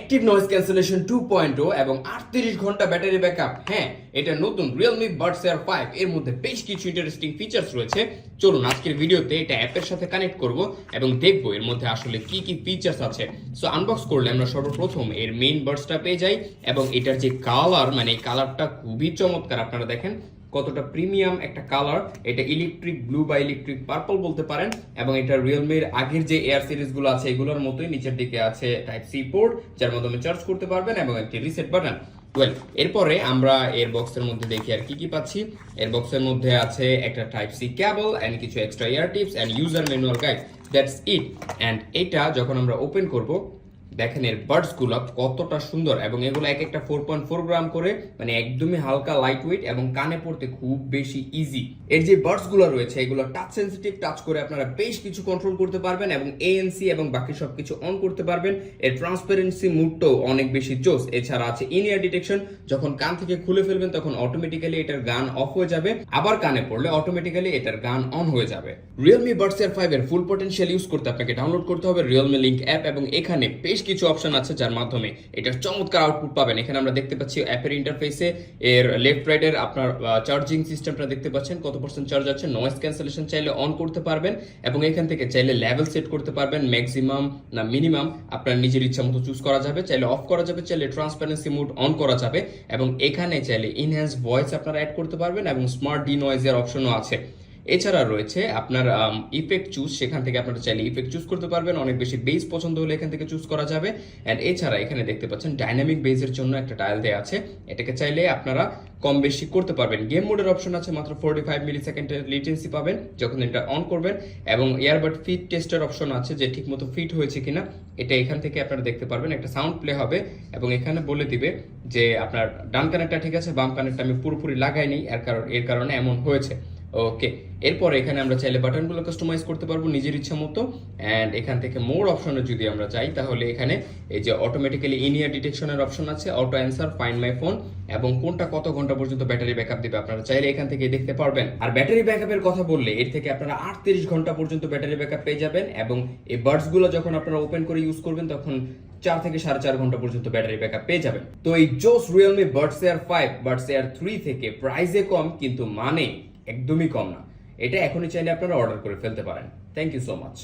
Active noise cancellation 2.0 এবং 38 ঘন্টা battery backup. হ্যাঁ, এটা নতুন Realme Buds Air 5 এর মধ্যে বেশ কিছু ইন্টারেস্টিং ফিচার্স রয়েছে। চলুন আজকের ভিডিওতে এটা অ্যাপের সাথে কানেক্ট করব এবং দেখব এর মধ্যে আসলে কি কি ফিচার্স আছে। সো আনবক্স করলে আমরা সর্বপ্রথম এর মেইন বাডসটা পেয়ে যাই এবং এটার যে কালার, মানে এই কালারটা খুবই চমৎকার। আপনারা দেখেন কতটা প্রিমিয়াম একটা কালার। এটা ইলেকট্রিক ব্লু বা ইলেকট্রিক পার্পল বলতে পারেন এবং এটা রিয়েলমির আগের যে এয়ার সিরিজগুলো আছে এগুলোর মতোই নিচের দিকে আছে টাইপ সি পোর্ট, যার মাধ্যমে চার্জ করতে পারবেন এবং একটি রিসেট বাটন। ওয়েল, এরপরে আমরা এর বক্সের মধ্যে দেখি আর কি কি পাচ্ছি। এর বক্সের মধ্যে আছে একটা টাইপ সি কেবল এন্ড কিছু extra ear tips and user manual guide, that's it. And এটা যখন আমরা ওপেন করব, দেখেন এর বাডস গুলো কতটা সুন্দর এবং এগুলো এক একটা 4.4 গ্রাম করে, মানে একদমই হালকা লাইট ওয়েট এবং কানে পড়তে খুব বেশি ইজি। এর যে বাডস গুলো রয়েছে এগুলো টাচ সেন্সিটিভ, টাচ করে আপনারা বেশ কিছু কন্ট্রোল করতে পারবেন এবং ANC এবং বাকি সবকিছু অন করতে পারবেন। এর ট্রান্সপারেন্সি মুডটাও অনেক বেশি জোস। এছাড়া আছে ইন ইয়ার ডিটেকশন, যখন কান থেকে খুলে ফেলবেন তখন অটোমেটিক্যালি এটার গান অফ হয়ে যাবে, আবার কানে পড়লে অটোমেটিক্যালি এটার গান অন হয়ে যাবে। Realme Buds Air 5 এর ফুল পটেনশিয়াল ইউজ করতে আপনাকে ডাউনলোড করতে হবে Realme লিংক অ্যাপ এবং এখানে বেশ কিছু অপশন আছে যার মাধ্যমে এটার চমৎকার আউটপুট পাবেন। এখানে আমরা দেখতে পাচ্ছি অ্যাপের ইন্টারফেসে এর লেফট রাইট এর আপনার চার্জিং সিস্টেমটা দেখতে পাচ্ছেন, কত পার্সেন্ট চার্জ আছে। নয়েজ ক্যান্সেলেশন চাইলে অন করতে পারবেন এবং এখান থেকে চাইলে লেভেল সেট করতে পারবেন, ম্যাক্সিমাম না মিনিমাম আপনার নিজের ইচ্ছা মতো চুজ করা যাবে। চাইলে অফ করা যাবে, চাইলে ট্রান্সপারেন্সি মোড অন করা যাবে এবং এখানে চাইলে ইনহ্যান্স ভয়েস আপনারা অ্যাড করতে পারবেন এবং স্মার্ট ডি নয়েজের অপশনও আছে। এছাড়া রয়েছে আপনার ইফেক্ট চুজ, সেখান থেকে আপনারা চাইলে ইফেক্ট চুজ করতে পারবেন। অনেক বেশি বেস পছন্দ হলে এখান থেকে চুজ করা যাবে। এন্ড এছাড়া এখানে দেখতে পাচ্ছেন ডাইনামিক বেসের জন্য একটা ডায়াল দেওয়া আছে, এটাকে চাইলে আপনারা কম বেশি করতে পারবেন। গেম মোডের অপশন আছে, মাত্র 45 মিলি সেকেন্ডের লিটেন্সি পাবেন যখন এটা অন করবেন এবং ইয়ারবাড ফিট টেস্টের অপশন আছে যে ঠিকমতো ফিট হয়েছে কিনা, এটা এখান থেকে আপনারা দেখতে পারবেন। একটা সাউন্ড প্লে হবে এবং এখানে বলে দিবে যে আপনার ডান কানেরটা ঠিক আছে, বাম কানেরটা আমি পুরোপুরি লাগাইনি, এর কারণে এমন হয়েছে। ওকে, এরপর এখানে আমরা চাইলে বাটনগুলো কাস্টমাইজ করতে পারবো নিজের ইচ্ছা মতো। অ্যান্ড এখান থেকে মোর অপশনে যদি আমরা যাই তাহলে এখানে এই যে অটোমেটিক্যালি ইন ইয়ার ডিটেকশনের অপশন আছে, auto answer, find my phone এবং কোনটা কত ঘন্টা পর্যন্ত ব্যাটারি ব্যাকআপ দিবে আপনারা চাইলে এখান থেকে দেখতে পারবেন। আর ব্যাটারি ব্যাকআপের কথা বললে এর থেকে আপনারা 38 ঘন্টা পর্যন্ত ব্যাটারি ব্যাকআপ পেয়ে যাবেন এবং এই বাডস গুলো যখন আপনারা ওপেন করে ইউজ করবেন তখন 4 থেকে 4.5 ঘন্টা পর্যন্ত ব্যাটারি ব্যাকআপ পেয়ে যাবেন। তো এই জোস Realme Buds Air 5 Buds Air 3 থেকে প্রাইসে কম কিন্তু মানে একদমই কম না। এটা এখনই চাইলে আপনারা অর্ডার করে ফেলতে পারেন। Thank you so much.